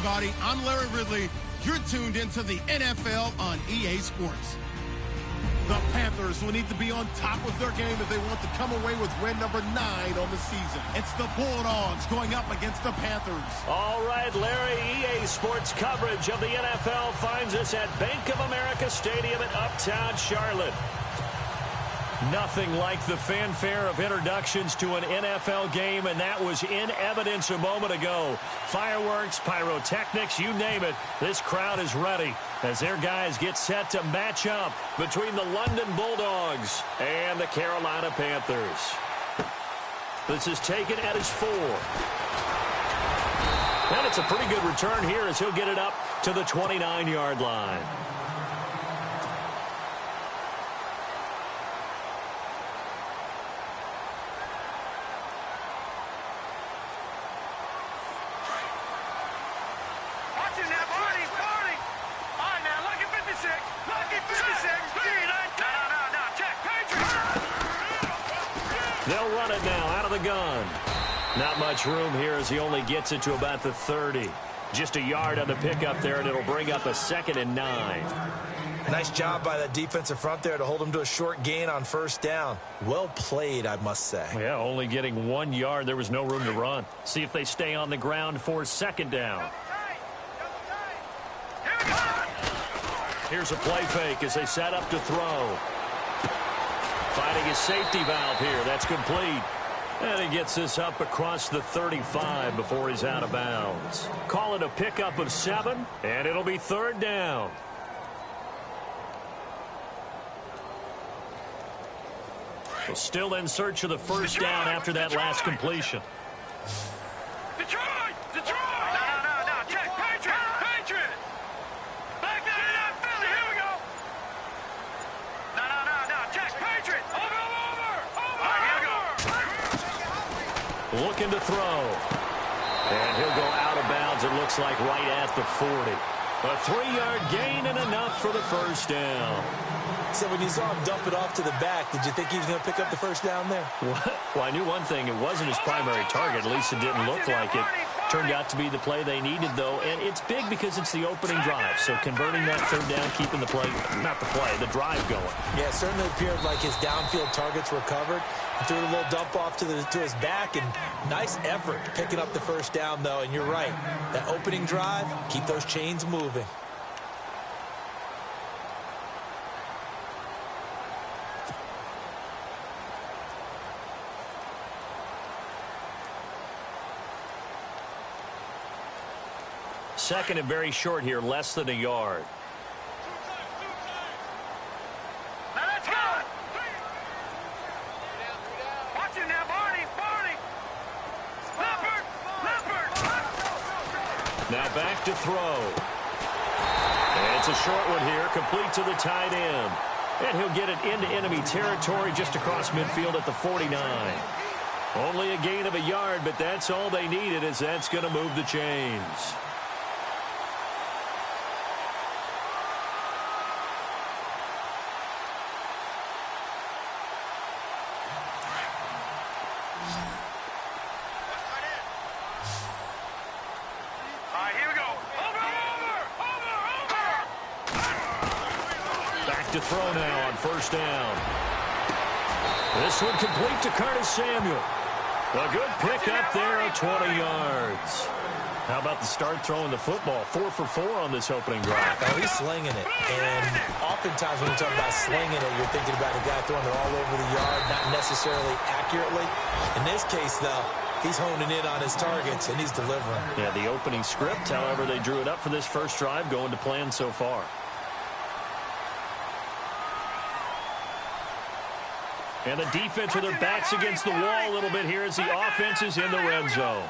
everybody. I'm Larry Ridley. You're tuned into the NFL on EA Sports. The Panthers will need to be on top of their game if they want to come away with win number 9 on the season. It's the Bulldogs going up against the Panthers. All right, Larry, EA Sports coverage of the NFL finds us at Bank of America Stadium in Uptown Charlotte. Nothing like the fanfare of introductions to an NFL game, and that was in evidence a moment ago. Fireworks, pyrotechnics, you name it. This crowd is ready as their guys get set to match up between the London Bulldogs and the Carolina Panthers. This is taken at his 4. And it's a pretty good return here as he'll get it up to the 29-yard line. They'll run it now out of the gun. Not much room here as he only gets it to about the 30. Just a yard on the pickup there, and it'll bring up a 2nd and 9. Nice job by that defensive front there to hold him to a short gain on first down. Well played, I must say. Yeah, only getting 1 yard. There was no room to run. See if they stay on the ground for 2nd down. Here's a play fake as they set up to throw. Finding his safety valve here. That's complete. And he gets this up across the 35 before he's out of bounds. Call it a pickup of 7, and it'll be 3rd down. Well, still in search of the first down after that last completion. Detroit! No, check. Patriot! Back down, Philly, here we go! No, check, Patriot! Over! All right, here we go! Looking to throw. And he'll go out of bounds, it looks like, right at the 40. A 3-yard gain and enough for the first down. So when you saw him dump it off to the back, did you think he was going to pick up the first down there? Well, I knew one thing. It wasn't his primary target. At least it didn't look like it. Turned out to be the play they needed, though. And it's big because it's the opening drive. So converting that 3rd down, keeping the play, not the play, the drive going. Yeah, it certainly appeared like his downfield targets were covered. He threw a little dump off to his back, and nice effort picking up the first down, though. And you're right. That opening drive, keep those chains moving. Second and very short here, less than a yard. Now let's go! Watch it now, Barney! Leopard! Now back to throw. And it's a short one here, complete to the tight end. And he'll get it into enemy territory just across midfield at the 49. Only a gain of a yard, but that's all they needed, as that's going to move the chains. To throw now on first down. This one complete to Curtis Samuel. A good pickup there at 20 yards. How about the start throwing the football? 4 for 4 on this opening drive. Oh, he's slinging it. And oftentimes when you talk about slinging it, you're thinking about a guy throwing it all over the yard, not necessarily accurately. In this case, though, he's honing in on his targets, and he's delivering. Yeah, the opening script, however, they drew it up for this first drive, going to plan so far. And the defense with their backs against the wall a little bit here as the offense is in the red zone.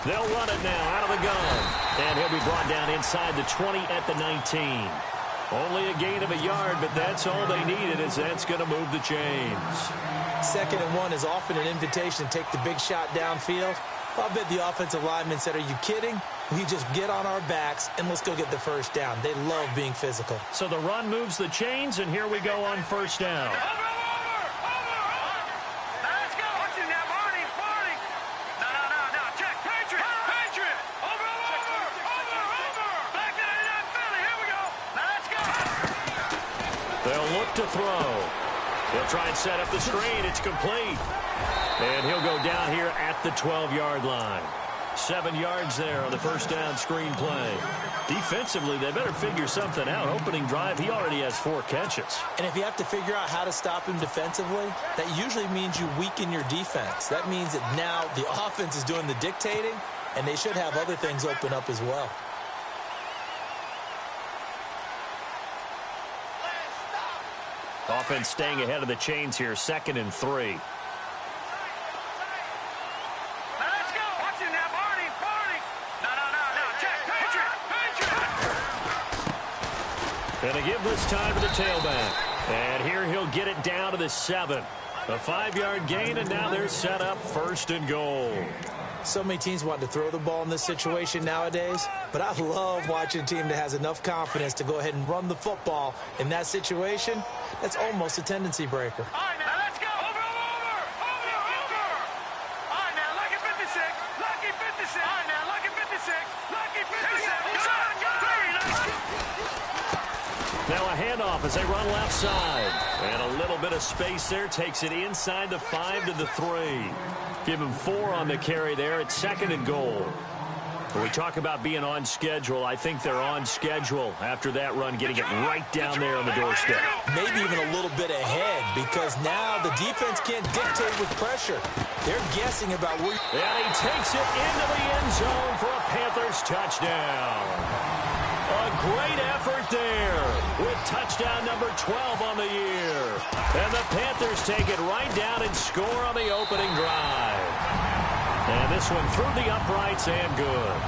They'll run it now out of the gun. And he'll be brought down inside the 20 at the 19. Only a gain of a yard, but that's all they needed, as that's going to move the chains. 2nd and 1 is often an invitation to take the big shot downfield. I bet the offensive lineman said, are you kidding? We just get on our backs and let's go get the first down. They love being physical. So the run moves the chains, and here we go on first down. Let's go. Watch it now, Barney. No. to throw. He'll try and set up the screen. It's complete. And he'll go down here at the 12-yard line. 7 yards there on the first down screen play. Defensively, they better figure something out. Opening drive, he already has 4 catches. And if you have to figure out how to stop him defensively, that usually means you weaken your defense. That means that now the offense is doing the dictating, and they should have other things open up as well. Offense staying ahead of the chains here, 2nd and 3. And they give this time to the tailback. And here he'll get it down to the 7. A 5-yard gain, and now they're set up 1st and goal. So many teams want to throw the ball in this situation nowadays, but I love watching a team that has enough confidence to go ahead and run the football in that situation. That's almost a tendency breaker. All right, now let's go. Over. All right, now, lucky 56. Lucky 56. All right, now, lucky 56. Lucky 57. Now a handoff as they run left side. And a little bit of space there. Takes it inside the 5 to the 3. Give him 4 on the carry there. It's 2nd and goal. When we talk about being on schedule, I think they're on schedule after that run, getting it right down there on the doorstep. Maybe even a little bit ahead, because now the defense can't dictate with pressure. They're guessing about where... And he takes it into the end zone for a Panthers touchdown. A great effort there with touchdown number 12 on the year. And the Panthers take it right down and score on the opening drive. And this one through the uprights and good.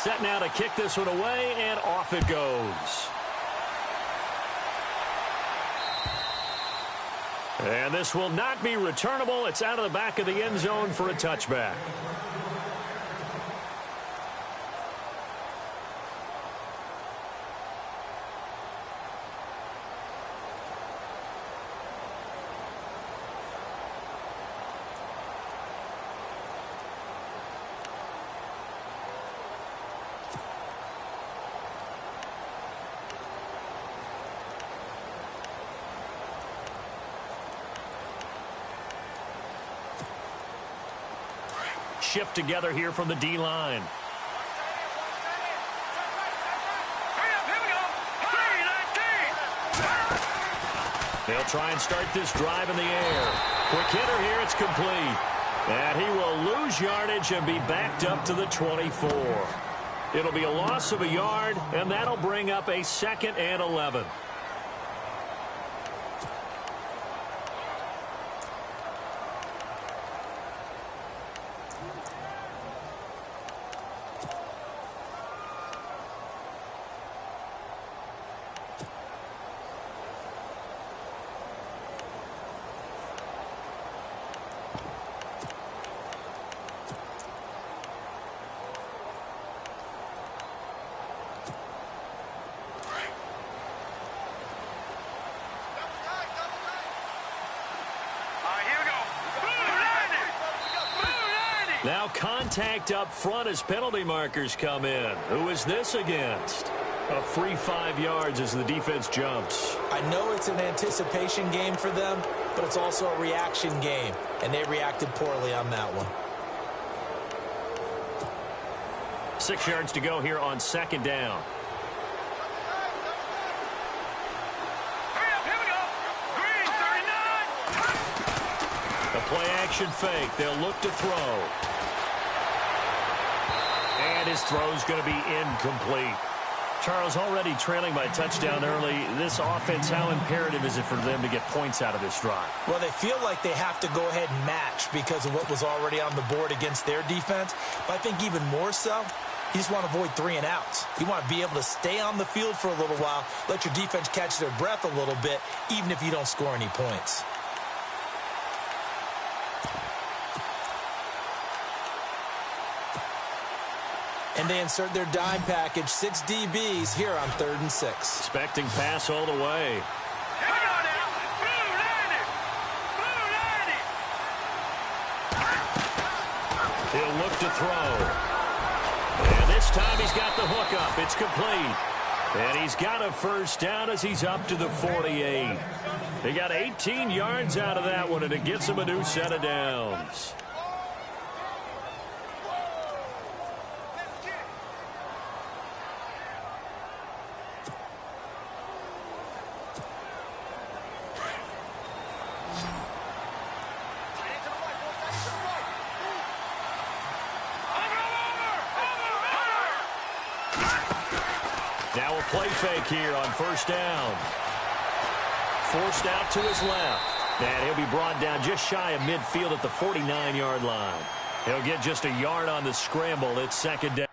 Set now to kick this one away, and off it goes. And this will not be returnable. It's out of the back of the end zone for a touchback. Shift together here from the D-line. They'll try and start this drive in the air. Quick hitter here, it's complete. And he will lose yardage and be backed up to the 24. It'll be a loss of a yard, and that'll bring up a 2nd and 11. Now contact up front as penalty markers come in. Who is this against? A free 5 yards as the defense jumps. I know it's an anticipation game for them, but it's also a reaction game, and they reacted poorly on that one. 6 yards to go here on 2nd down. A play-action fake. They'll look to throw. And his throw's going to be incomplete. Charles, already trailing by a touchdown early. This offense, how imperative is it for them to get points out of this drive? Well, they feel like they have to go ahead and match because of what was already on the board against their defense. But I think even more so, you just want to avoid 3 and outs. You want to be able to stay on the field for a little while, let your defense catch their breath a little bit, even if you don't score any points. And they insert their dime package, 6 DBs here on 3rd and 6. Expecting pass all the way. to throw. And this time he's got the hook up. It's complete. And he's got a first down as he's up to the 48. They got 18 yards out of that one, and it gets him a new set of downs. Now a play fake here on first down. Forced out to his left. And he'll be brought down just shy of midfield at the 49-yard line. He'll get just a yard on the scramble. It's second down.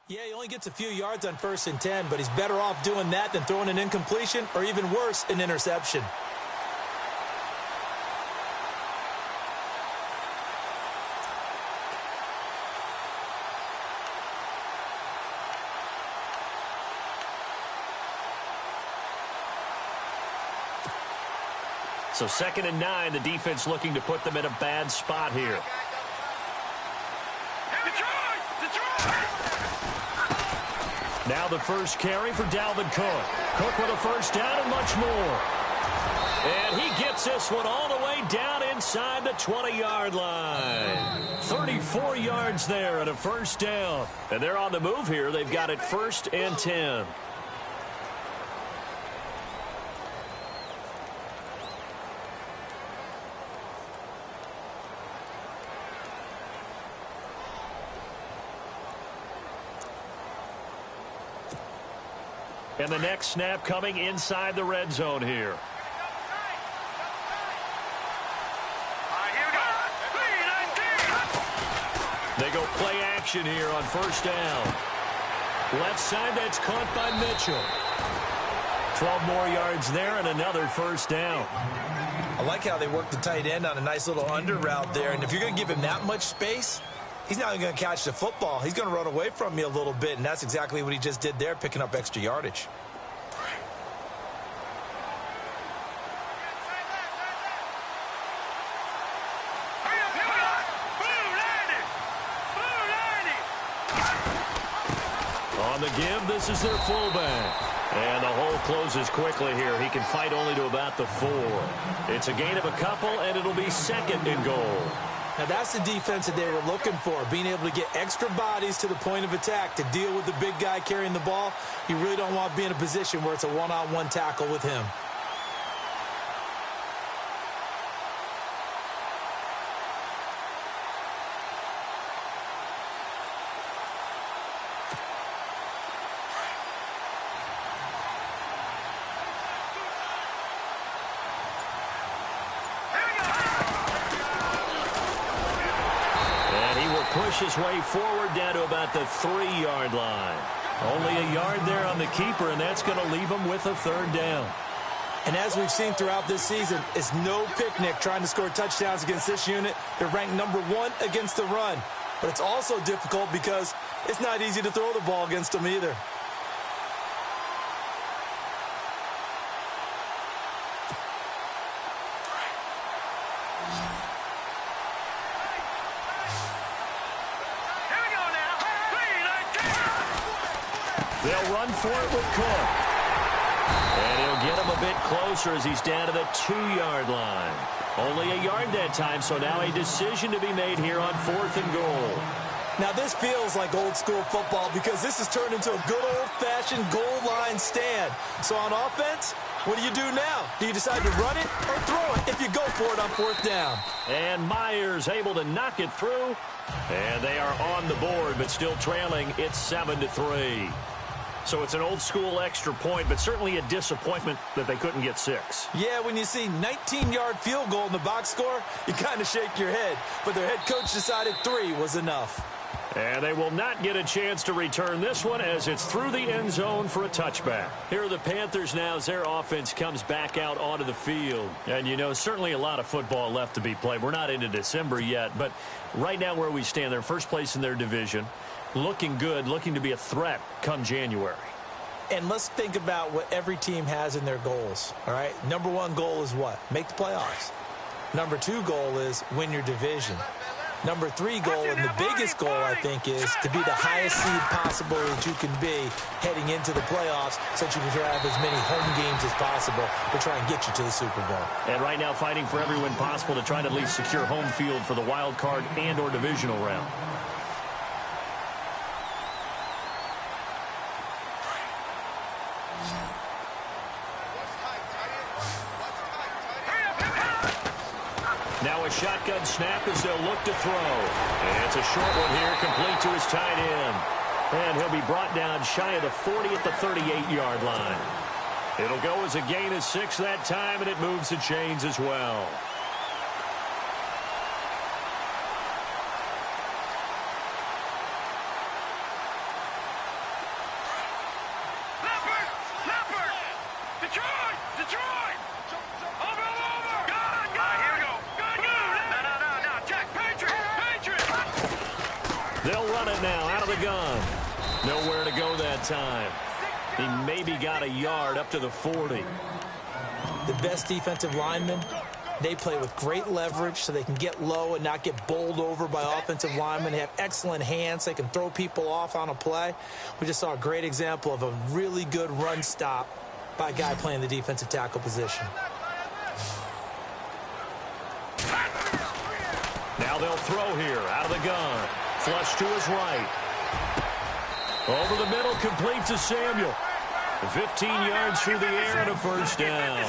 Yeah, he only gets a few yards on 1st and 10, but he's better off doing that than throwing an incompletion or even worse, an interception. So 2nd and 9, the defense looking to put them in a bad spot here. Now the first carry for Dalvin Cook. Cook with a first down and much more. And he gets this one all the way down inside the 20-yard line. 34 yards there and a first down. And they're on the move here. They've got it 1st and 10. And the next snap coming inside the red zone here. They go play action here on first down. Left side, that's caught by Mitchell. 12 more yards there and another first down. I like how they work the tight end on a nice little under route there. And if you're going to give him that much space, he's not even going to catch the football. He's going to run away from me a little bit, and that's exactly what he just did there, picking up extra yardage. On the give, this is their fullback. And the hole closes quickly here. He can fight only to about the 4. It's a gain of a couple, and it'll be 2nd and goal. Now, that's the defense that they were looking for, being able to get extra bodies to the point of attack to deal with the big guy carrying the ball. You really don't want to be in a position where it's a one-on-one tackle with him. Push his way forward down to about the 3-yard line. Only a yard there on the keeper, and that's going to leave him with a 3rd down. And as we've seen throughout this season, it's no picnic trying to score touchdowns against this unit. They're ranked number 1 against the run. But it's also difficult because it's not easy to throw the ball against them either. They'll run for it with Cook. And he'll get him a bit closer as he's down to the 2-yard line. Only a yard that time, so now a decision to be made here on 4th and goal. Now, this feels like old-school football because this has turned into a good old-fashioned goal line stand. So on offense, what do you do now? Do you decide to run it or throw it if you go for it on 4th down? And Myers able to knock it through. And they are on the board, but still trailing. It's 7-3. So it's an old-school extra point, but certainly a disappointment that they couldn't get 6. Yeah, when you see 19-yard field goal in the box score, you kind of shake your head. But their head coach decided 3 was enough. And they will not get a chance to return this one as it's through the end zone for a touchback. Here are the Panthers now as their offense comes back out onto the field. And, you know, certainly a lot of football left to be played. We're not into December yet, but right now where we stand, they're first place in their division. Looking good, looking to be a threat come January. And let's think about what every team has in their goals, all right? Number 1 goal is what? Make the playoffs. Number 2 goal is win your division. Number 3 goal, and the biggest goal, I think, is to be the highest seed possible that you can be heading into the playoffs so that you can have as many home games as possible to try and get you to the Super Bowl. And right now fighting for every win possible to try to at least secure home field for the wild card and or divisional round. Now a shotgun snap as they'll look to throw. And it's a short one here, complete to his tight end. And he'll be brought down shy of the 40 at the 38-yard line. It'll go as a gain of 6 that time, and it moves the chains as well. They'll run it now out of the gun. Nowhere to go that time. He maybe got a yard up to the 40. The best defensive linemen, they play with great leverage so they can get low and not get bowled over by offensive linemen. They have excellent hands. They can throw people off on a play. We just saw a great example of a really good run stop by a guy playing the defensive tackle position. Now they'll throw here out of the gun. Flush to his right. Over the middle, complete to Samuel. 15 yards through the air and a first down.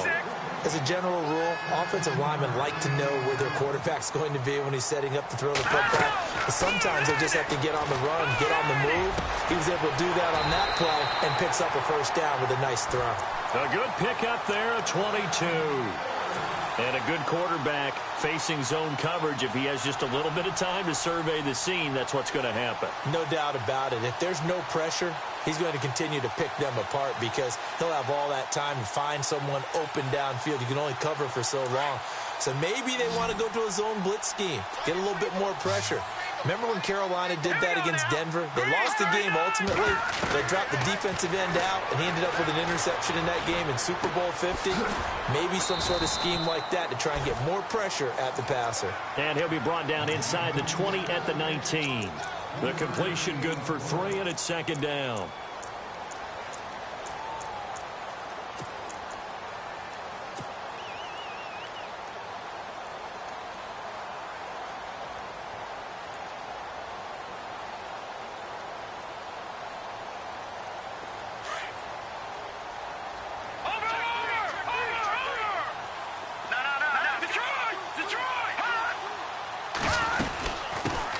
As a general rule, offensive linemen like to know where their quarterback's going to be when he's setting up to throw the football. But sometimes they just have to get on the run, get on the move. He was able to do that on that play and picks up a first down with a nice throw. A good pickup there, a 22. And a good quarterback facing zone coverage. If he has just a little bit of time to survey the scene, that's what's going to happen. No doubt about it. If there's no pressure, he's going to continue to pick them apart because he'll have all that time to find someone open downfield. You can only cover for so long. So maybe they want to go to a zone blitz scheme, get a little bit more pressure. Remember when Carolina did that against Denver? They lost the game ultimately. They dropped the defensive end out, and he ended up with an interception in that game in Super Bowl 50. Maybe some sort of scheme like that to try and get more pressure at the passer. And he'll be brought down inside the 20 at the 19. The completion good for 3, and it's second down.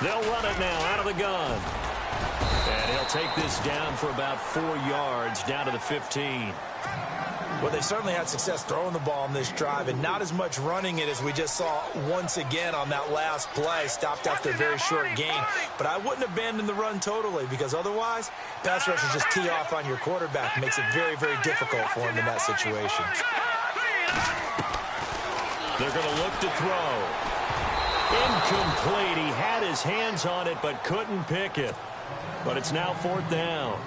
They'll run it now out of the gun. And he'll take this down for about 4 yards, down to the 15. Well, they certainly had success throwing the ball in this drive and not as much running it as we just saw once again on that last play. Stopped after a very short gain. But I wouldn't abandon the run totally because otherwise, pass rushers just tee off on your quarterback. Makes it very, very difficult for him in that situation. They're going to look to throw. Incomplete. He had his hands on it but couldn't pick it. But it's now 4th down.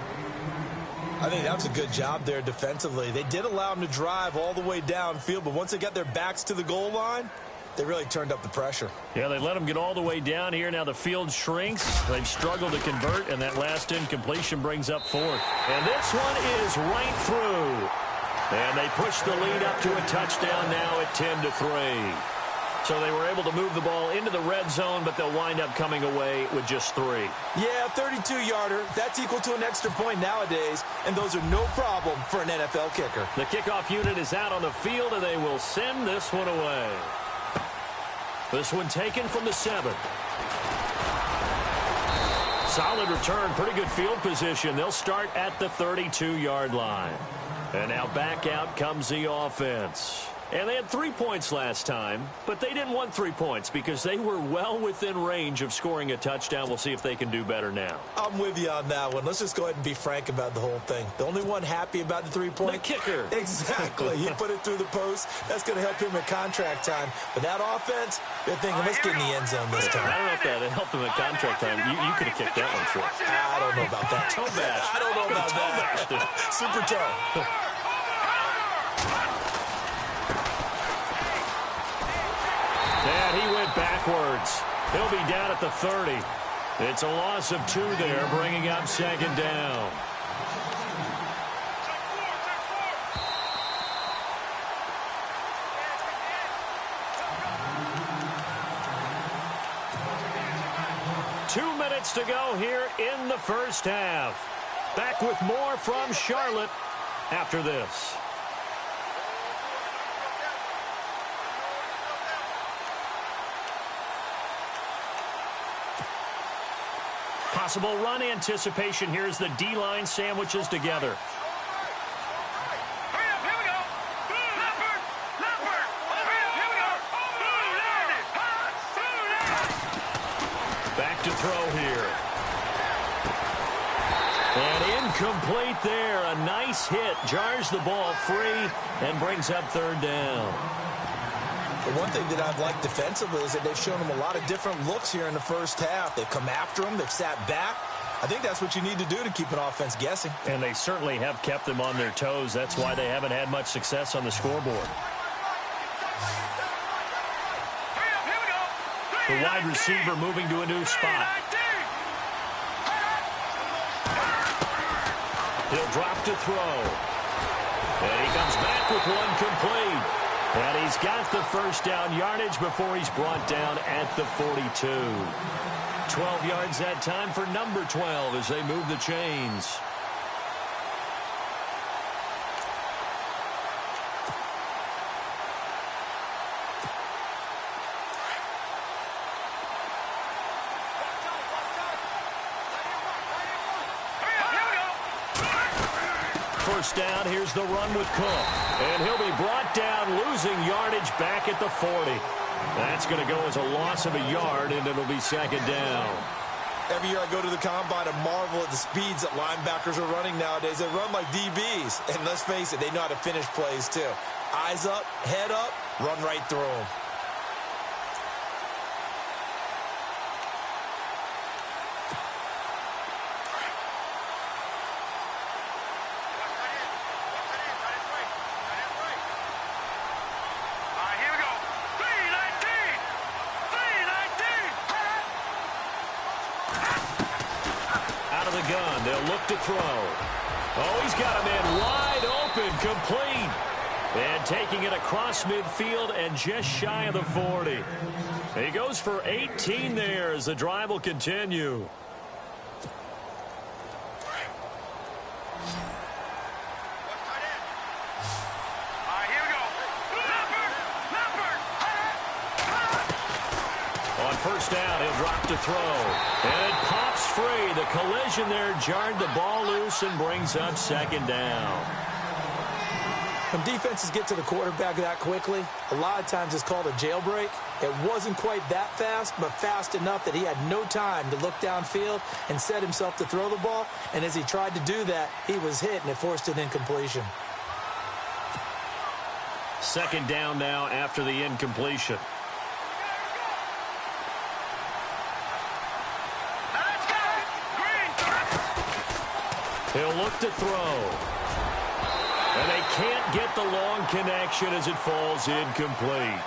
I think that was a good job there defensively. They did allow him to drive all the way downfield, but once they got their backs to the goal line, they really turned up the pressure. Yeah, they let him get all the way down here. Now the field shrinks. They've struggled to convert, and that last incompletion brings up 4th. And this one is right through. And they push the lead up to a touchdown now at 10-3. So they were able to move the ball into the red zone, but they'll wind up coming away with just 3. Yeah, 32-yarder. That's equal to an extra point nowadays, and those are no problem for an NFL kicker. The kickoff unit is out on the field, and they will send this one away. This one taken from the 7. Solid return, pretty good field position. They'll start at the 32-yard line. And now back out comes the offense. And they had 3 points last time, but they didn't want 3 points because they were well within range of scoring a touchdown. We'll see if they can do better now. I'm with you on that one. Let's just go ahead and be frank about the whole thing. The only one happy about the 3-point? The kicker. Exactly. He put it through the post. That's going to help him at contract time. But that offense, they're thinking, let's get in the end zone this time. I don't know if that helped him at contract time. You could have kicked that one short. I don't know about that. Toe bash. I don't know about that. Super toe. And he went backwards. He'll be down at the 30. It's a loss of 2 there, bringing up second down. Two minutes to go here in the first half. Back with more from Charlotte after this. Possible run anticipation. Here's the D-line sandwiches together. Back to throw here. And incomplete there. A nice hit. Jars the ball free and brings up third down. The one thing that I've liked defensively is that they've shown him a lot of different looks here in the first half. They've come after him. They've sat back. I think that's what you need to do to keep an offense guessing. And they certainly have kept them on their toes. That's why they haven't had much success on the scoreboard. The wide receiver moving to a new spot. He'll drop to throw. And he comes back with one complete. And he's got the first down yardage before he's brought down at the 42. 12 yards that time for number 12 as they move the chains. First down, here's the run with Cook. And he'll be brought down, losing yardage back at the 40. That's going to go as a loss of a yard, and it'll be second down. Every year I go to the combine and marvel at the speeds that linebackers are running nowadays. They run like DBs. And let's face it, they know how to finish plays too. Eyes up, head up, run right through them. To throw. Oh, he's got a man wide open, complete. And taking it across midfield and just shy of the 40. He goes for 18 there as the drive will continue. On first down, he'll drop to throw. And it pops free. The collision there jarred the ball loose and brings up second down. When defenses get to the quarterback that quickly, a lot of times it's called a jailbreak. It wasn't quite that fast, but fast enough that he had no time to look downfield and set himself to throw the ball. And as he tried to do that, he was hit, and it forced an incompletion. Second down now after the incompletion. He'll look to throw. And they can't get the long connection as it falls incomplete.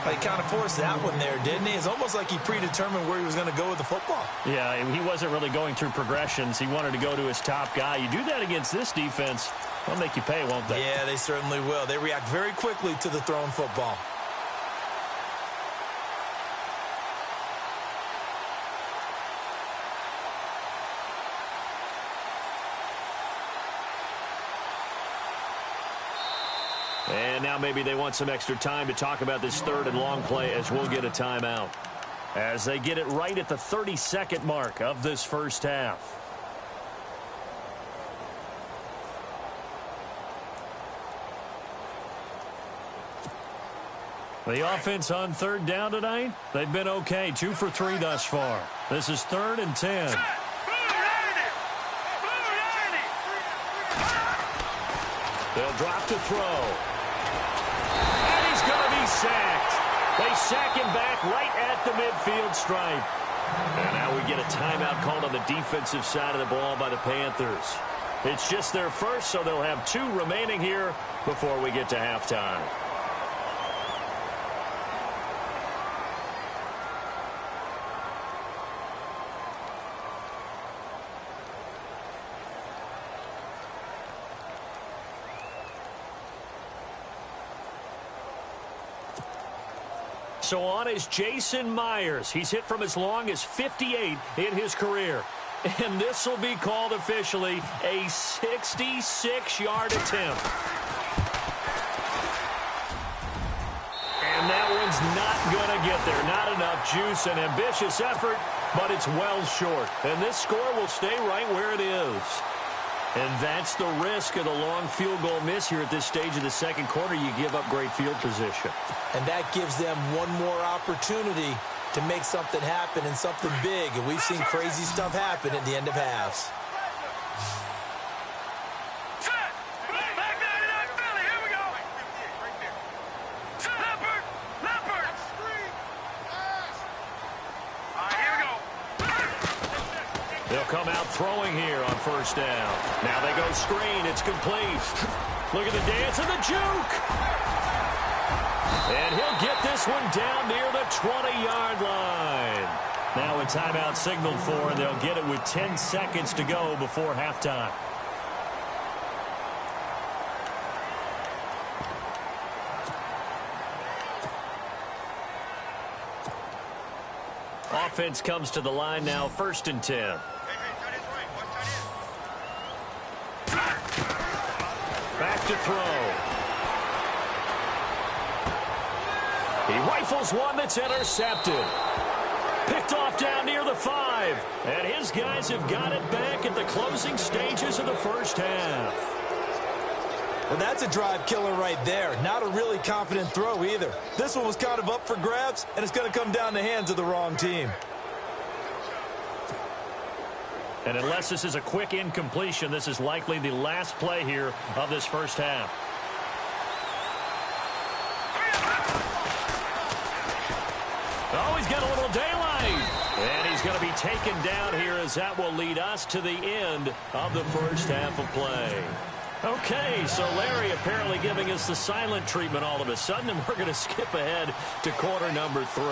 He kind of forced that one there, didn't he? It's almost like he predetermined where he was going to go with the football. Yeah, he wasn't really going through progressions. He wanted to go to his top guy. You do that against this defense, they'll make you pay, won't they? Yeah, they certainly will. They react very quickly to the thrown football. And now maybe they want some extra time to talk about this third and long play as we'll get a timeout. as they get it right at the 32nd mark of this first half. The offense on third down tonight, they've been okay. 2 for 3 thus far. This is 3rd and 10. They'll drop to throw. And he's going to be sacked. They sack him back right at the midfield stripe. And now we get a timeout called on the defensive side of the ball by the Panthers. It's just their first, so they'll have 2 remaining here before we get to halftime. So on is Jason Myers. He's hit from as long as 58 in his career. And this will be called officially a 66-yard attempt. And that one's not going to get there. Not enough juice. An ambitious effort, but it's well short. And this score will stay right where it is. And that's the risk of the long field goal miss here at this stage of the second quarter. You give up great field position. And that gives them one more opportunity to make something happen and something big. And we've seen crazy stuff happen at the end of halves. They'll come out throwing here on first down. Now they go screen. It's complete. Look at the dance and the juke. And he'll get this one down near the 20-yard line. Now a timeout signaled for, and they'll get it with 10 seconds to go before halftime. Offense comes to the line now, 1st and 10. Back to throw. He rifles one that's intercepted. Picked off down near the 5. And his guys have got it back at the closing stages of the first half. Well, that's a drive killer right there. Not a really confident throw either. This one was kind of up for grabs, and it's going to come down the hands of the wrong team. And unless this is a quick incompletion, this is likely the last play here of this first half. Oh, he's got a little daylight. And he's going to be taken down here, as that will lead us to the end of the first half of play. Okay, so Larry apparently giving us the silent treatment all of a sudden, and we're going to skip ahead to quarter number 3.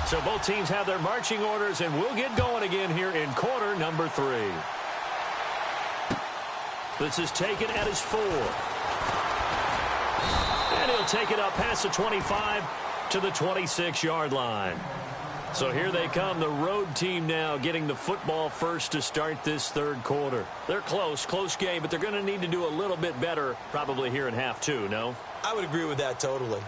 So both teams have their marching orders, and we'll get going again here in quarter number 3. This is taken at his 4. And he'll take it up past the 25 to the 26-yard line. So here they come, the road team now getting the football first to start this third quarter. They're close game, but they're going to need to do a little bit better probably here in half 2, no? I would agree with that totally.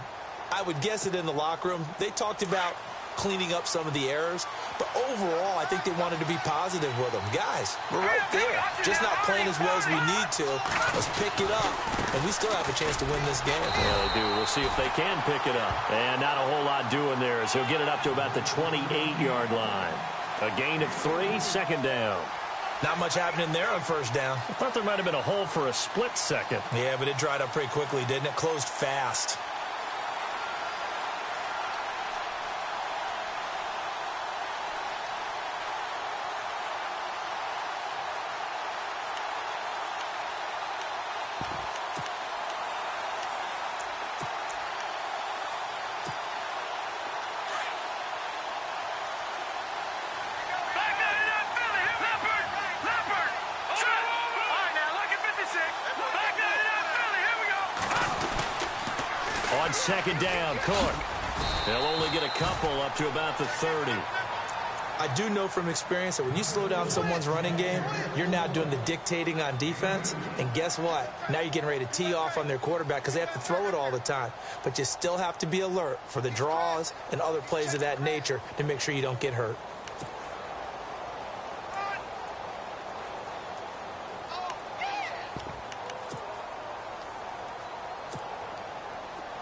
I would guess it in the locker room. They talked about cleaning up some of the errors, but overall I think they wanted to be positive with them. Guys, we're right there, just not playing as well as we need to. Let's pick it up, and we still have a chance to win this game. Yeah, they do. We'll see if they can pick it up. And not a whole lot doing there, as he'll get it up to about the 28-yard line. A gain of 3, second down. Not much happening there on first down. I thought there might have been a hole for a split second. Yeah, but it dried up pretty quickly, didn't it? Closed fast. On second down, Cook. They'll only get a couple up to about the 30. I do know from experience that when you slow down someone's running game, you're now doing the dictating on defense. And guess what? Now you're getting ready to tee off on their quarterback because they have to throw it all the time. But you still have to be alert for the draws and other plays of that nature to make sure you don't get hurt.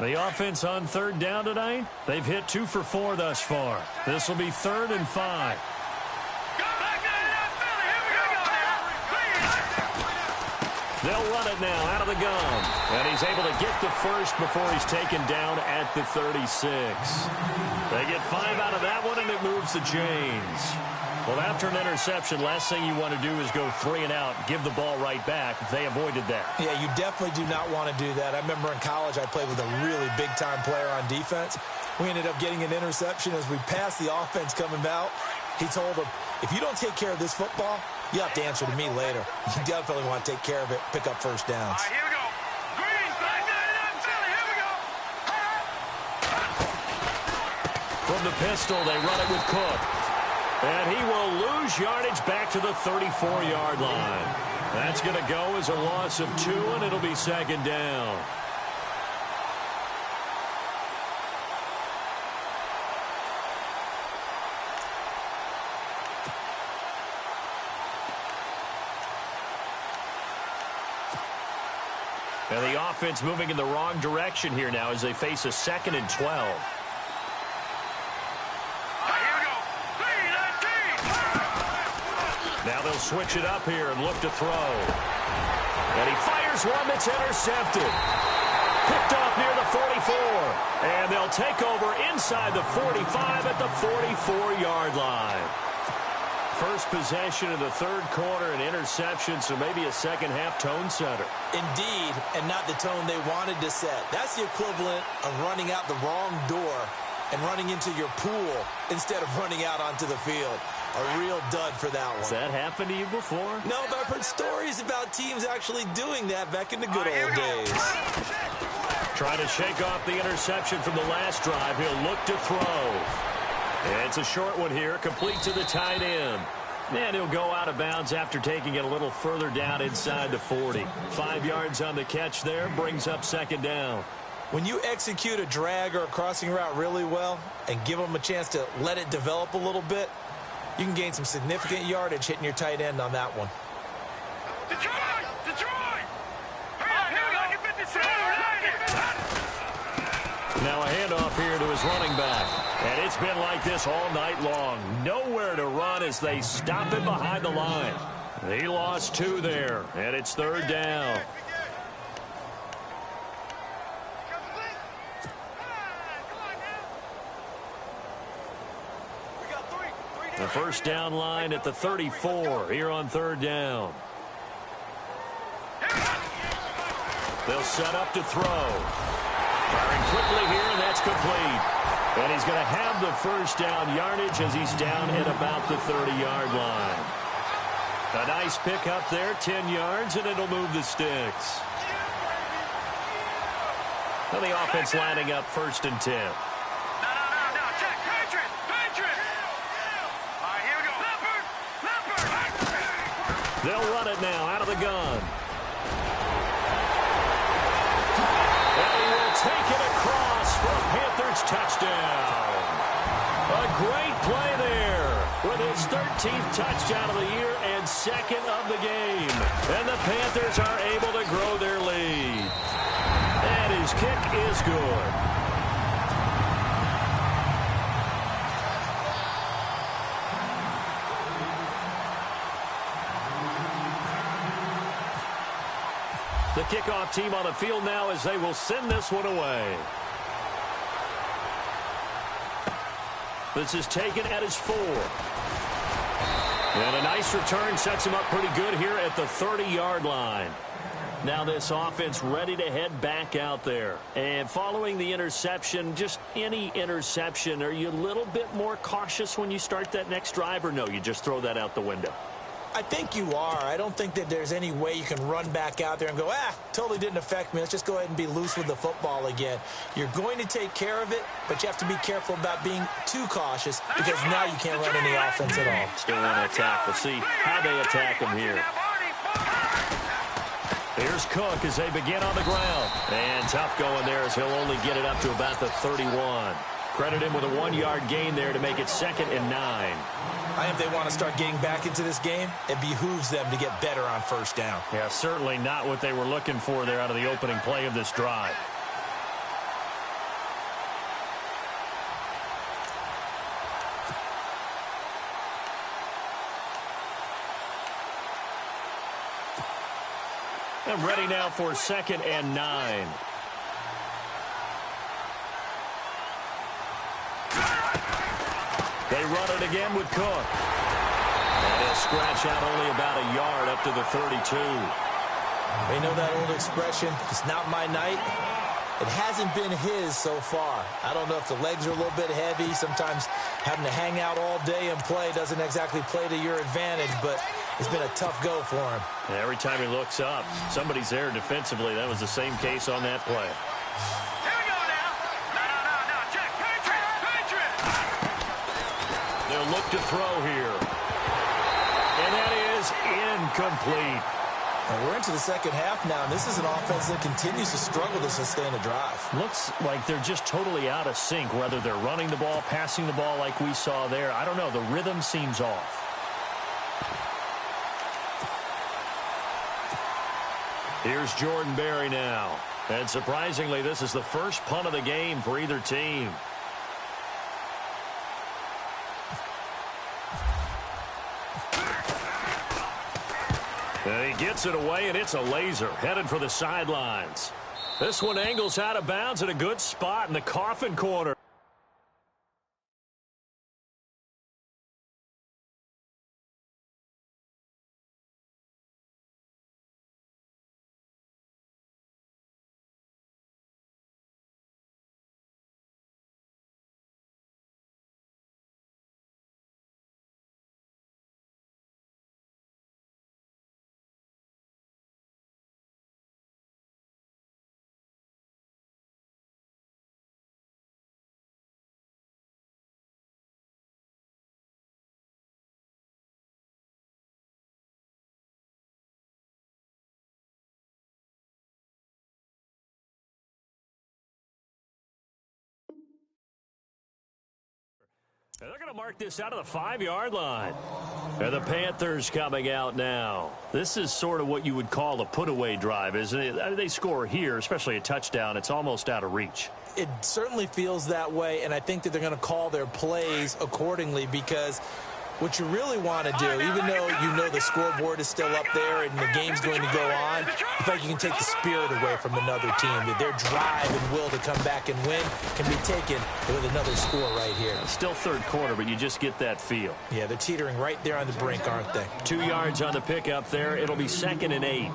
The offense on third down tonight, they've hit 2 for 4 thus far. This will be 3rd and 5. They'll run it now out of the gun. And he's able to get the first before he's taken down at the 36. They get 5 out of that one, and it moves the chains. Well, after an interception, last thing you want to do is go 3 and out, give the ball right back. They avoided that. Yeah, you definitely do not want to do that. I remember in college I played with a really big-time player on defense. We ended up getting an interception as we passed the offense coming out. He told him, if you don't take care of this football, you have to answer to me later. You definitely want to take care of it, pick up first downs. All right, here we go. Green, flag, here we go. From the pistol, they run it with Cook. And he will lose yardage back to the 34-yard line. That's going to go as a loss of 2, and it'll be 2nd down. And the offense moving in the wrong direction here now as they face a 2nd and 12. Now they'll switch it up here and look to throw. And he fires one that's intercepted. Picked off near the 44. And they'll take over inside the 45 at the 44-yard line. First possession of the 3rd quarter, an interception, so maybe a second-half tone setter. Indeed, and not the tone they wanted to set. That's the equivalent of running out the wrong door and running into your pool instead of running out onto the field. A real dud for that one. Has that happened to you before? No, but I've heard stories about teams actually doing that back in the good old days. Trying to shake off the interception from the last drive. He'll look to throw. It's a short one here, complete to the tight end. And he'll go out of bounds after taking it a little further down inside the 40. 5 yards on the catch there, brings up 2nd down. When you execute a drag or a crossing route really well and give them a chance to let it develop a little bit, you can gain some significant yardage hitting your tight end on that one. Detroit! Detroit! Hurry up, here we go. Get 57. Now a handoff here to his running back. And it's been like this all night long. Nowhere to run as they stop it behind the line. He lost 2 there, and it's 3rd down. The first down line at the 34 here on 3rd down. They'll set up to throw. Firing quickly here, and that's complete. And he's going to have the first down yardage as he's down at about the 30-yard line. A nice pick up there, 10 yards, and it'll move the sticks. And the offense lining up 1st and 10. They'll run it now out of the gun. And he will take it across for a Panthers touchdown. A great play there with his 13th touchdown of the year and 2nd of the game. And the Panthers are able to grow their lead. And his kick is good. The kickoff team on the field now as they will send this one away. This is taken at his 4. And a nice return sets him up pretty good here at the 30-yard line. Now this offense ready to head back out there. And following the interception, just any interception, are you a little bit more cautious when you start that next drive, or no, you just throw that out the window? I think you are. I don't think that there's any way you can run back out there and go, totally didn't affect me. Let's just go ahead and be loose with the football again. You're going to take care of it, but you have to be careful about being too cautious because now you can't run any offense at all. Still want to attack. We'll see how they attack him here. Here's Cook as they begin on the ground. And tough going there as he'll only get it up to about the 31. Credit him with a 1-yard gain there to make it 2nd and 9. I think they want to start getting back into this game. It behooves them to get better on first down. Yeah, certainly not what they were looking for there out of the opening play of this drive. And ready now for 2nd and 9. They run it again with Cook. And he'll scratch out only about a yard up to the 32. They know that old expression, it's not my night. It hasn't been his so far. I don't know if the legs are a little bit heavy. Sometimes having to hang out all day and play doesn't exactly play to your advantage, but it's been a tough go for him. And every time he looks up, somebody's there defensively. That was the same case on that play. Here we go now. No, check. Patriot. They'll look to throw here. And that is incomplete. And we're into the second half now, and this is an offense that continues to struggle to sustain a drive. Looks like they're just totally out of sync, whether they're running the ball, passing the ball like we saw there. I don't know. The rhythm seems off. Here's Jordan Berry now. And surprisingly, this is the first punt of the game for either team. And he gets it away, and it's a laser headed for the sidelines. This one angles out of bounds at a good spot in the coffin corner. And they're going to mark this out of the 5-yard line. And the Panthers coming out now. This is sort of what you would call a put-away drive, isn't it? I mean, they score here, especially a touchdown. It's almost out of reach. It certainly feels that way, and I think that they're going to call their plays accordingly because what you really want to do, even though you know the scoreboard is still up there and the game's going to go on, you feel like you can take the spirit away from another team. That their drive and will to come back and win can be taken with another score right here. Still third quarter, but you just get that feel. Yeah, they're teetering right there on the brink, aren't they? 2 yards on the pickup there. It'll be 2nd and 8.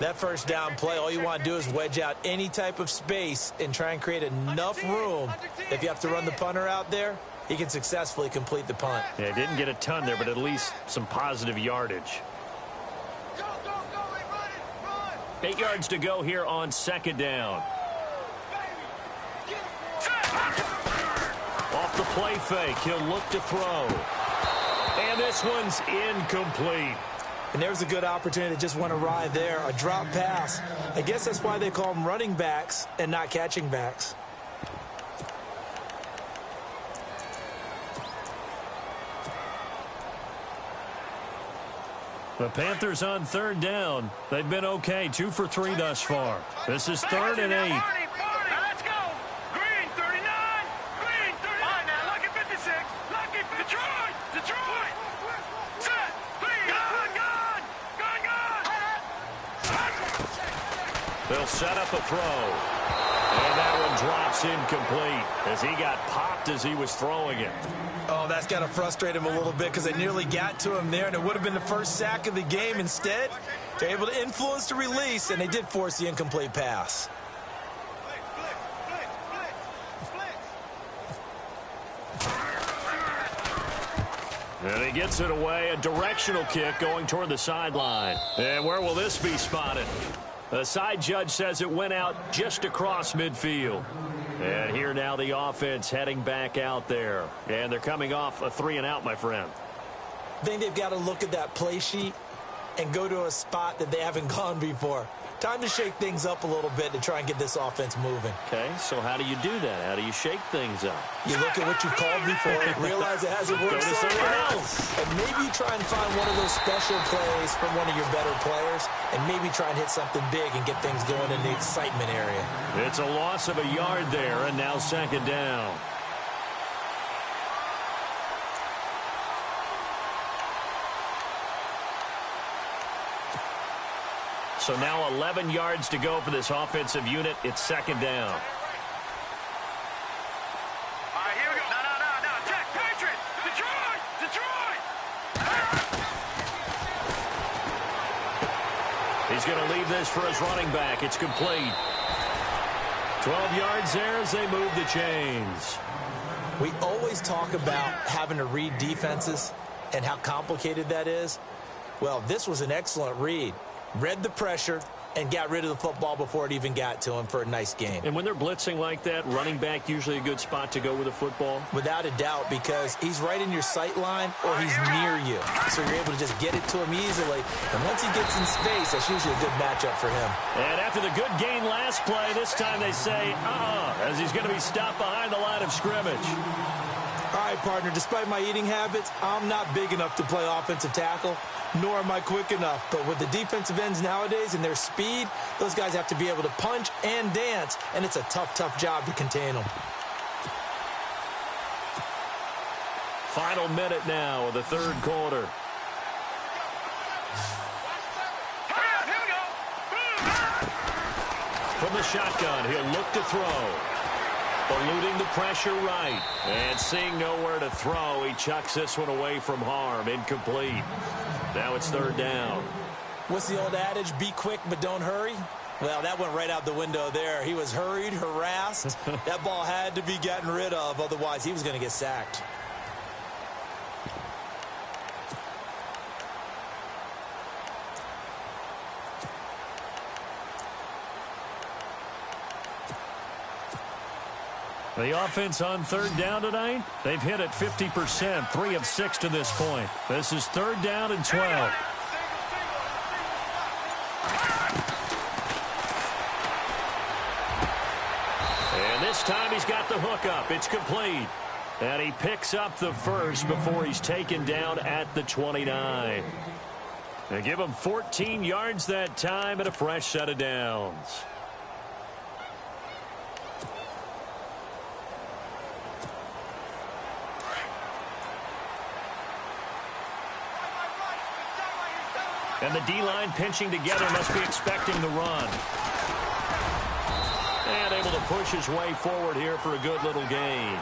That first down play, all you want to do is wedge out any type of space and try and create enough room. If you have to run the punter out there, he can successfully complete the punt. Yeah, didn't get a ton there, but at least some positive yardage. Go, run. 8 yards to go here on 2nd down. Off the play fake, he'll look to throw. And this one's incomplete. And there's a good opportunity to just want to ride there. A drop pass. I guess that's why they call them running backs and not catching backs. The Panthers on 3rd down. They've been okay, 2 for 3 thus far. This is 3rd and 8. Let's go. Green, 39. Green, 39. All right, now, Lucky 56. Lucky 56. Detroit. Set. Gun. They'll set up a throw. And that one drops incomplete as he got popped as he was throwing it. Oh, that's got to frustrate him a little bit because they nearly got to him there, and it would have been the first sack of the game. Instead, they're able to influence the release, and they did force the incomplete pass. And he gets it away, a directional kick going toward the sideline. And where will this be spotted? The side judge says it went out just across midfield. And here now the offense heading back out there. And they're coming off a 3-and-out, my friend. I think they've got to look at that play sheet and go to a spot that they haven't gone before. Time to shake things up a little bit to try and get this offense moving. Okay, so how do you do that? How do you shake things up? You look at what you've called before, realize it hasn't worked somewhere else. And maybe you try and find one of those special plays from one of your better players, and maybe try and hit something big and get things going in the excitement area. It's a loss of a yard there, and now second down. So now 11 yards to go for this offensive unit. It's second down. All right, here we go. No. Jack, Patriot. Detroit. He's going to leave this for his running back. It's complete. 12 yards there as they move the chains. We always talk about having to read defenses and how complicated that is. Well, this was an excellent read. Read the pressure and got rid of the football before it even got to him for a nice gain. And when they're blitzing like that, running back usually a good spot to go with a football? Without a doubt, because he's right in your sight line or he's near you. So you're able to just get it to him easily. And once he gets in space, that's usually a good matchup for him. And after the good gain last play, this time they say, as he's going to be stopped behind the line of scrimmage. All right, partner, despite my eating habits, I'm not big enough to play offensive tackle, nor am I quick enough. But with the defensive ends nowadays and their speed, those guys have to be able to punch and dance, and it's a tough job to contain them. Final minute now of the third quarter. Here we go. From the shotgun, he'll look to throw. Eluding the pressure right. And seeing nowhere to throw, he chucks this one away from harm. Incomplete. Now it's third down. What's the old adage, be quick but don't hurry? Well, that went right out the window there. He was hurried, harassed. That ball had to be gotten rid of, otherwise he was going to get sacked. The offense on third down tonight, they've hit it 50%, 3 of 6 to this point. This is third down and 12. And this time he's got the hook up. It's complete. And he picks up the first before he's taken down at the 29. They give him 14 yards that time and a fresh set of downs. And the D-line pinching together, must be expecting the run. And able to push his way forward here for a good little gain.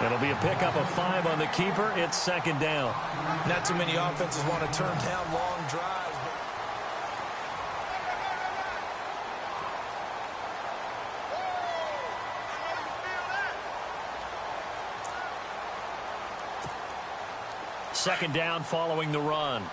It'll be a pickup of 5 on the keeper. It's second down. Not too many offenses want to turn down long drives. Second down following the run.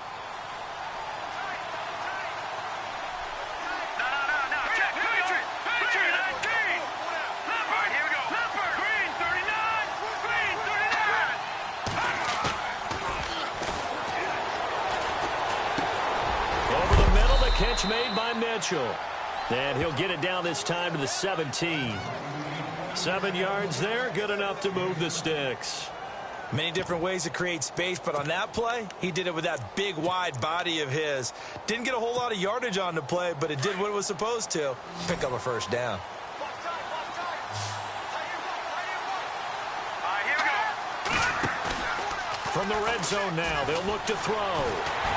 Catch made by Mitchell. And he'll get it down this time to the 17. 7 yards there, good enough to move the sticks. Many different ways to create space, but on that play, he did it with that big, wide body of his. Didn't get a whole lot of yardage on the play, but it did what it was supposed to. Pick up a first down. From the red zone now, they'll look to throw.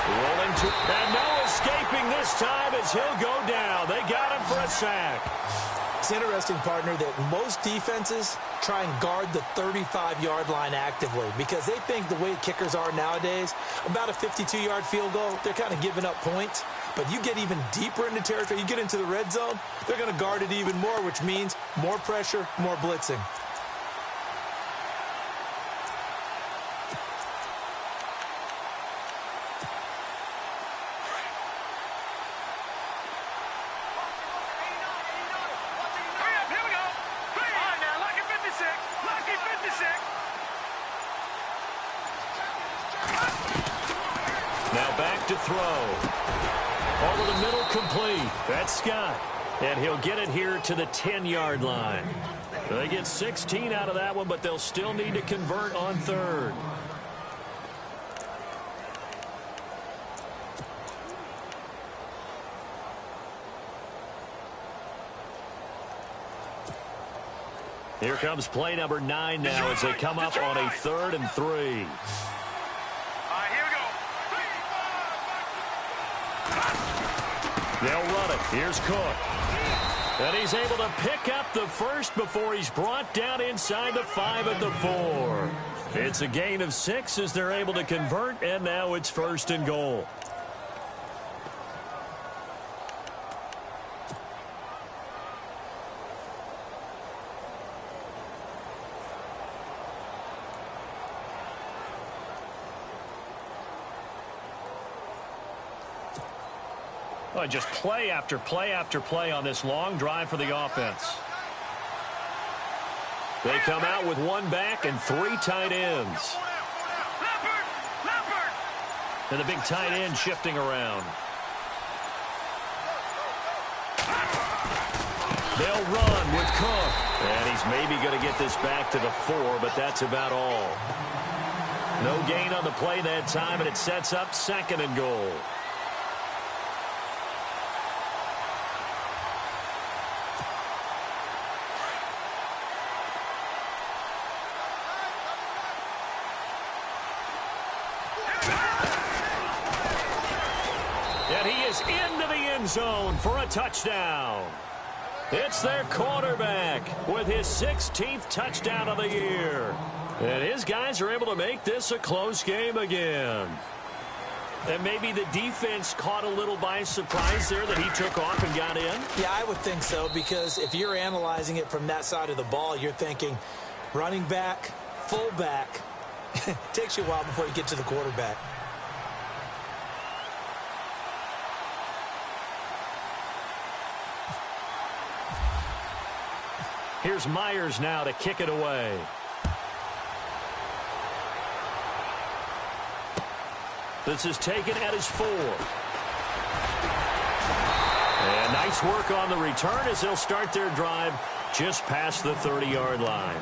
Rolling to, and no escaping this time as he'll go down. They got him for a sack. It's interesting, partner, that most defenses try and guard the 35-yard line actively because they think the way kickers are nowadays, about a 52-yard field goal, they're kind of giving up points. But you get even deeper into territory, you get into the red zone, they're going to guard it even more, which means more pressure, more blitzing. throw. Over the middle, complete. That's Scott. And he'll get it here to the 10-yard line. They get 16 out of that one, but they'll still need to convert on third. Here comes play number 9 now as they come up on a 3rd and 3. All right, here we go. They'll run it. Here's Cook. And he's able to pick up the first before he's brought down inside the 5 at the 4. It's a gain of 6 as they're able to convert, and now it's 1st and goal. Well, just play after play after play on this long drive for the offense. They come out with 1 back and 3 tight ends. And the big tight end shifting around. They'll run with Cook. And he's maybe going to get this back to the 4, but that's about all. No gain on the play that time, and it sets up 2nd and goal. And he is into the end zone for a touchdown. It's their quarterback with his 16th touchdown of the year. And his guys are able to make this a close game again. And maybe the defense caught a little by surprise there that he took off and got in? Yeah, I would think so, because if you're analyzing it from that side of the ball, you're thinking running back, fullback. It takes you a while before you get to the quarterback. Here's Myers now to kick it away. This is taken at his 4. And nice work on the return as they'll start their drive just past the 30-yard line.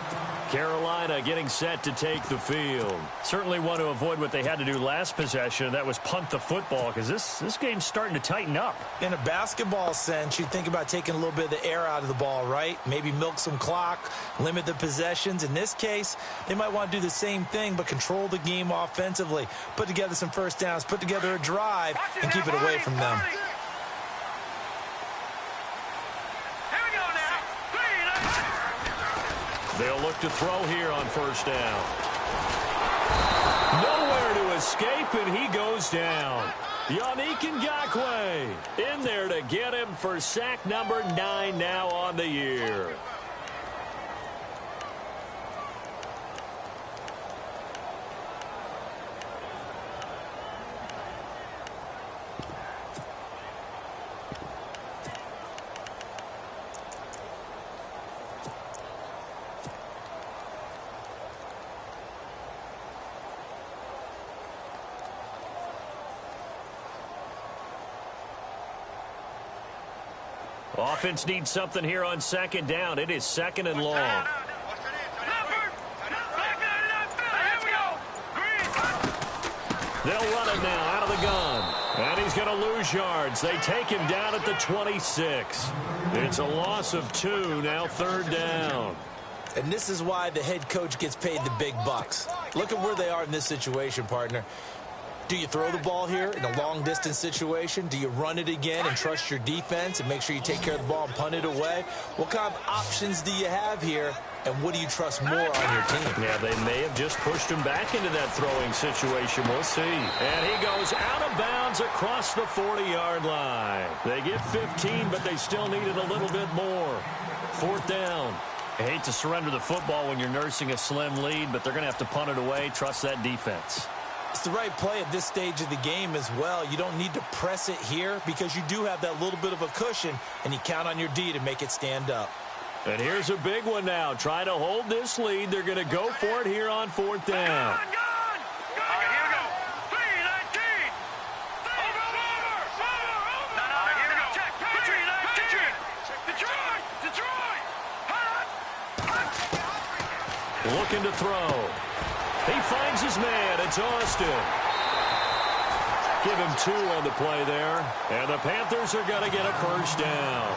Carolina getting set to take the field. Certainly want to avoid what they had to do last possession. That was punt the football, because this game's starting to tighten up. In a basketball sense, you think about taking a little bit of the air out of the ball, right? Maybe milk some clock, limit the possessions. In this case, they might want to do the same thing, but control the game offensively. Put together some first downs, put together a drive, and keep it away from them. They'll look to throw here on 1st down. Nowhere to escape, and he goes down. Yannick Ngakoue in there to get him for sack number 9 now on the year. Offense needs something here on 2nd down. It is 2nd and long. They'll run it now out of the gun. And he's going to lose yards. They take him down at the 26. It's a loss of 2, now 3rd down. And this is why the head coach gets paid the big bucks. Look at where they are in this situation, partner. Do you throw the ball here in a long-distance situation? Do you run it again and trust your defense and make sure you take care of the ball and punt it away? What kind of options do you have here, and what do you trust more on your team? Yeah, they may have just pushed him back into that throwing situation. We'll see. And he goes out of bounds across the 40-yard line. They get 15, but they still needed a little bit more. 4th down. I hate to surrender the football when you're nursing a slim lead, but they're going to have to punt it away. Trust that defense. It's the right play at this stage of the game as well. You don't need to press it here because you do have that little bit of a cushion, and you count on your D to make it stand up. And here's a big one now. Trying to hold this lead. They're going to go for it here on 4th down. Here we go. 3-19. Over. Looking to throw. He finds his man. It's Austin. Give him 2 on the play there. And the Panthers are going to get a first down.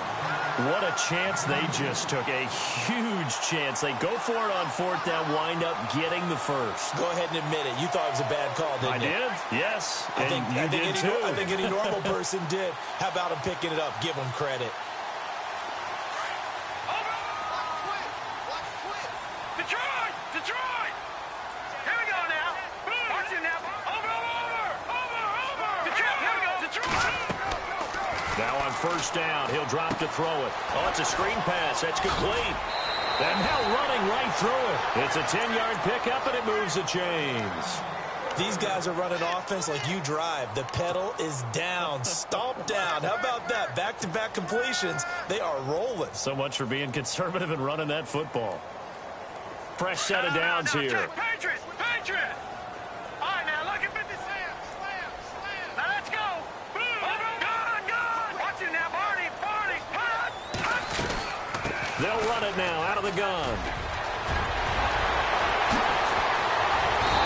What a chance they just took. A huge chance. They go for it on 4th down, wind up getting the first. Go ahead and admit it. You thought it was a bad call, didn't you? I did, yes. I think any normal person did. How about him picking it up? Give him credit. Detroit! Here we go now. Watch it now. Over. Detroit, here we go. Detroit. Now on 1st down, he'll drop to throw it. Oh, it's a screen pass. That's complete. And now running right through it. It's a 10-yard pickup, and it moves the chains. These guys are running offense like you drive. The pedal is down. Stomp down. How about that? Back-to-back completions. They are rolling. So much for being conservative and running that football. Fresh set of downs here. Patriots! All right, now, look at 50. Slam. Now, let's go. Gun. Watch it now, Barney. They'll run it now out of the gun.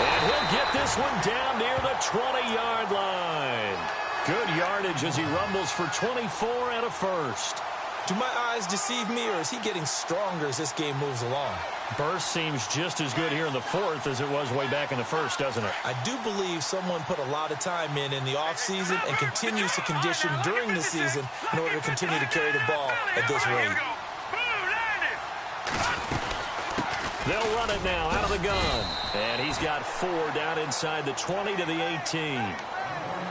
And he'll get this one down near the 20-yard line. Good yardage as he rumbles for 24 and a first. Do my eyes deceive me, or is he getting stronger as this game moves along? Burst seems just as good here in the 4th as it was way back in the 1st, doesn't it? I do believe someone put a lot of time in the offseason and continues to condition during the season in order to continue to carry the ball at this rate. They'll run it now out of the gun. And he's got 4 down inside the 20 to the 18.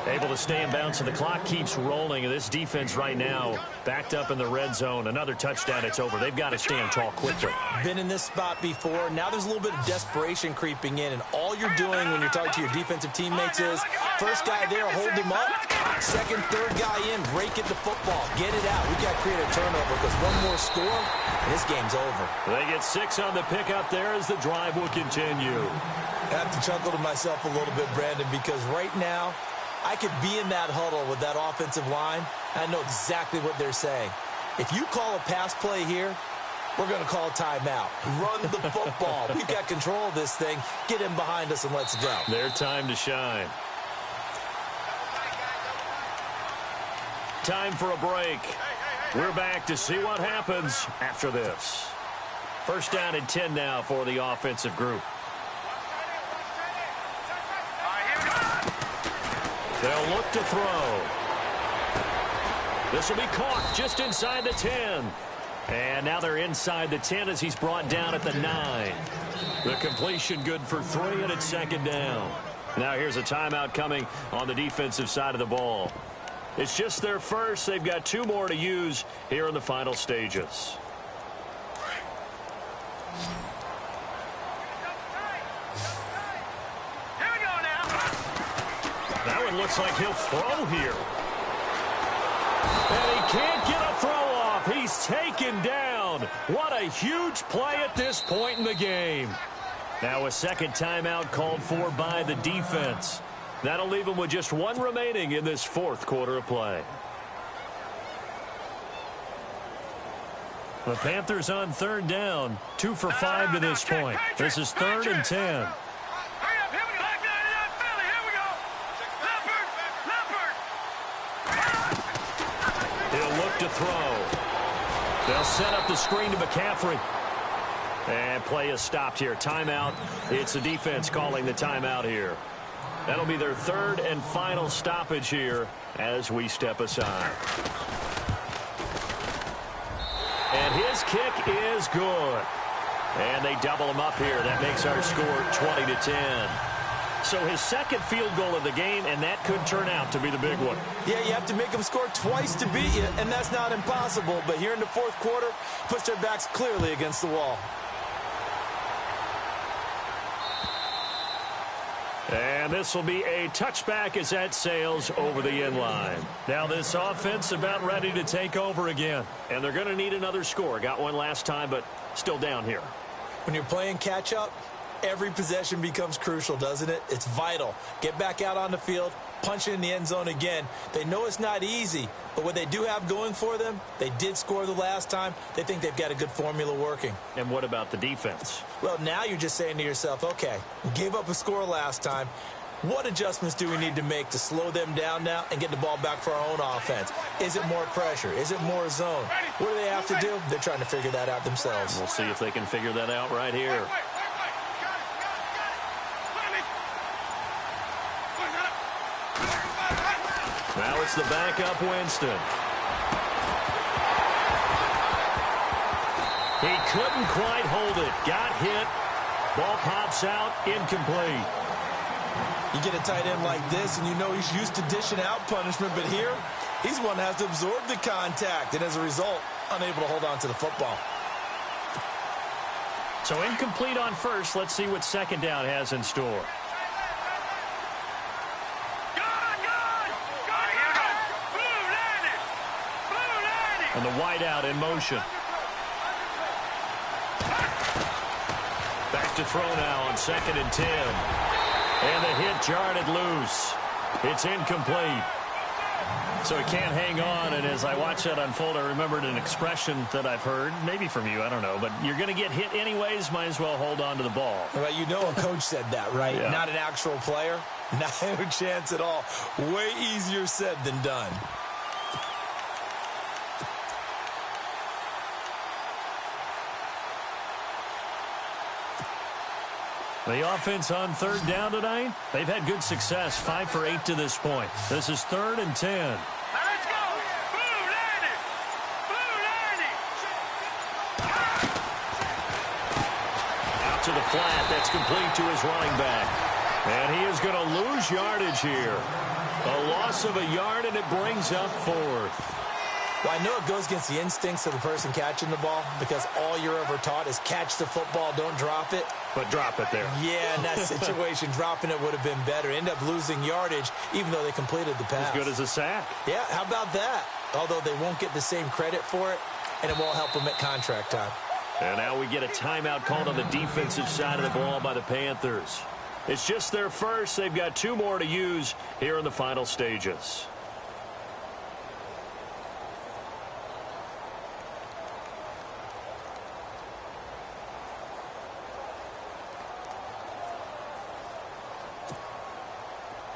Able to stay in bounds, and the clock keeps rolling. And this defense right now backed up in the red zone. Another touchdown, it's over. They've got to stand tall quickly. Been in this spot before. Now there's a little bit of desperation creeping in, and all you're doing when you're talking to your defensive teammates is first guy there, hold him up. Second, third guy in, break it the football. Get it out. We've got to create a turnover because one more score, and this game's over. They get 6 on the pickup there as the drive will continue. I have to chuckle to myself a little bit, Brandon, because right now, I could be in that huddle with that offensive line, and I know exactly what they're saying. If you call a pass play here, we're going to call a timeout. Run the football. We've got control of this thing. Get him behind us and let's go. Their time to shine. Time for a break. We're back to see what happens after this. 1st down and 10 now for the offensive group. They'll look to throw. This will be caught just inside the 10. And now they're inside the 10 as he's brought down at the 9. The completion good for 3, and it's 2nd down. Now here's a timeout coming on the defensive side of the ball. It's just their first. They've got 2 more to use here in the final stages. That one looks like he'll throw here. And he can't get a throw off. He's taken down. What a huge play at this point in the game. Now a 2nd timeout called for by the defense. That'll leave him with just 1 remaining in this 4th quarter of play. The Panthers on 3rd down. 2 for 5 to this point. This is 3rd and 10. To throw. They'll set up the screen to McCaffrey. And play is stopped here. Timeout. It's the defense calling the timeout here. That'll be their 3rd and final stoppage here as we step aside. And his kick is good. And they double him up here. That makes our score 20-10. So his 2nd field goal of the game, and that could turn out to be the big one. Yeah, you have to make them score twice to beat you, and that's not impossible. But here in the 4th quarter, puts their backs clearly against the wall. And this will be a touchback as that sails over the end line. Now this offense about ready to take over again. And they're going to need another score. Got one last time, but still down here. When you're playing catch-up, every possession becomes crucial, doesn't it? It's vital. Get back out on the field, punching in the end zone again. They know it's not easy, but what they do have going for them, they did score the last time. They think they've got a good formula working. And what about the defense? Well, now you're just saying to yourself, okay, we gave up a score last time. What adjustments do we need to make to slow them down now and get the ball back for our own offense? Is it more pressure? Is it more zone? What do they have to do? They're trying to figure that out themselves. We'll see if they can figure that out right here. Now it's the backup Winston. He couldn't quite hold it. Got hit. Ball pops out. Incomplete. You get a tight end like this, and you know he's used to dishing out punishment, but here, he's the one that has to absorb the contact, and as a result, unable to hold on to the football. So incomplete on first. Let's see what second down has in store. And the wideout in motion. Back to throw now on 2nd and 10. And the hit jarred it loose. It's incomplete. So he can't hang on, and as I watch that unfold, I remembered an expression that I've heard, maybe from you, I don't know, but you're going to get hit anyways, might as well hold on to the ball. Well, you know a coach said that, right? Yeah. Not an actual player. Not a chance at all. Way easier said than done. The offense on 3rd down tonight, they've had good success, 5 for 8 to this point. This is 3rd and 10. Let's go! Blue Lanny! Blue Lanny! Out to the flat, that's complete to his running back. And he is going to lose yardage here. A loss of a yard, and it brings up 4th. Well, I know it goes against the instincts of the person catching the ball because all you're ever taught is catch the football, don't drop it. But drop it there. Yeah, in that situation, dropping it would have been better. End up losing yardage, even though they completed the pass. As good as a sack. Yeah, how about that? Although they won't get the same credit for it, and it won't help them at contract time. And now we get a timeout called on the defensive side of the ball by the Panthers. It's just their first. They've got 2 more to use here in the final stages.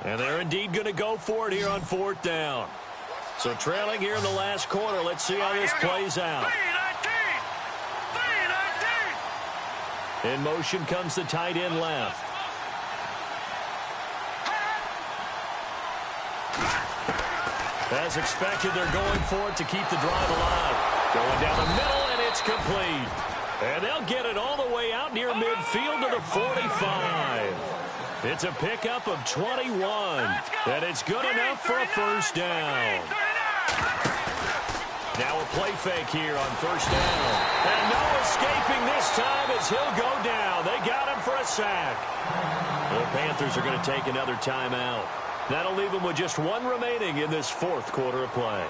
And they're indeed going to go for it here on 4th down. So trailing here in the last quarter. Let's see how this plays out. 3-19! In motion comes the tight end left. As expected, they're going for it to keep the drive alive. Going down the middle, and it's complete. And they'll get it all the way out near midfield to the 45. It's a pickup of 21, and it's good enough for a 1st down. Now a play fake here on 1st down. And no escaping this time as he'll go down. They got him for a sack. The Panthers are going to take another timeout. That'll leave them with just 1 remaining in this 4th quarter of play.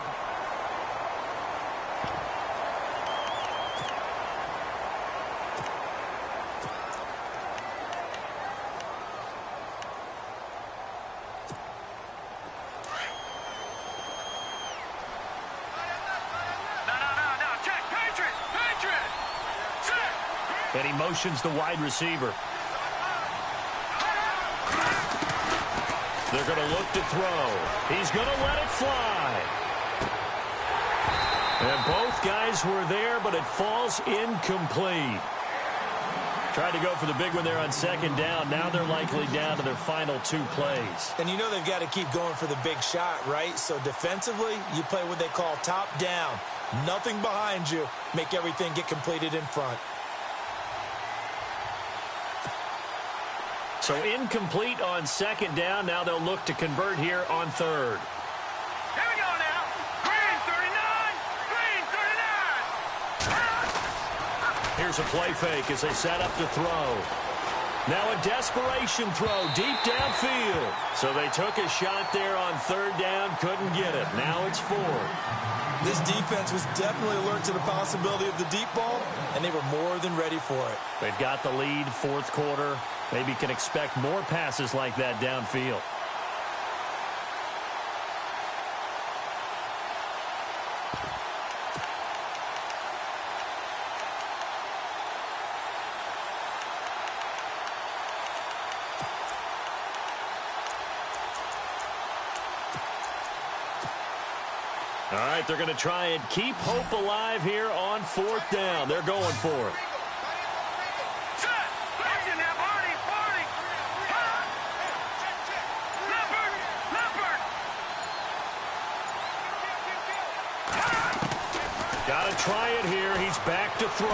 And he motions the wide receiver. They're going to look to throw. He's going to let it fly. And both guys were there, but it falls incomplete. Tried to go for the big one there on 2nd down. Now they're likely down to their final 2 plays. And you know they've got to keep going for the big shot, right? So defensively, you play what they call top down. Nothing behind you. Make everything get completed in front. So incomplete on 2nd down. Now they'll look to convert here on 3rd. Here we go now. Green 39. Green 39. Here's a play fake as they set up to throw. Now a desperation throw deep downfield. So they took a shot there on 3rd down. Couldn't get it. Now it's 4th. This defense was definitely alert to the possibility of the deep ball, and they were more than ready for it. They've got the lead, 4th quarter. Maybe can expect more passes like that downfield. All right, they're going to try and keep hope alive here on 4th down. They're going for it. Got to try it here. He's back to throw.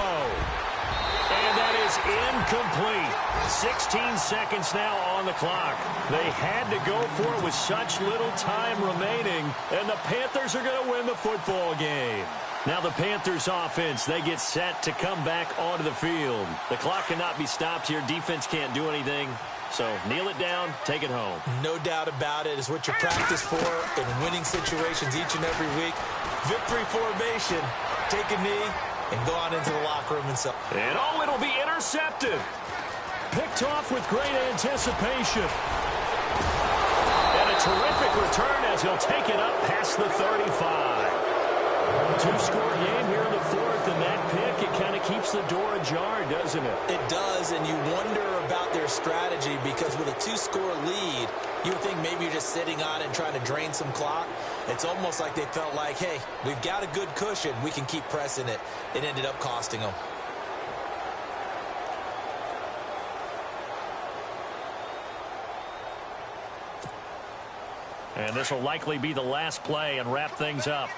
And that is incomplete. 16 seconds now on the clock. They had to go for it with such little time remaining, and the Panthers are going to win the football game. Now the Panthers offense, they get set to come back onto the field. The clock cannot be stopped here. Defense can't do anything. So kneel it down, take it home. No doubt about it. It's what you practice for in winning situations each and every week. Victory formation. Take a knee and go on into the locker room and so. And oh, it'll be intercepted. Picked off with great anticipation. And a terrific return as he'll take it up past the 35. Two-score game here in the 4th, and that pick, it kind of keeps the door ajar, doesn't it? It does, and you wonder about their strategy because with a 2-score lead, you would think maybe you're just sitting on it and trying to drain some clock. It's almost like they felt like, hey, we've got a good cushion. We can keep pressing it. It ended up costing them. And this will likely be the last play and wrap things up.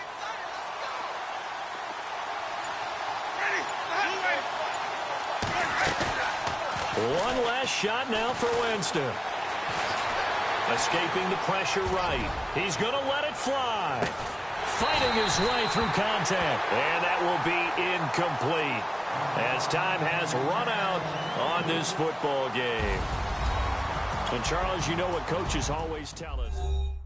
One last shot now for Winston. Escaping the pressure right. He's going to let it fly. Fighting his way through contact. And that will be incomplete as time has run out on this football game. And Charles, you know what coaches always tell us.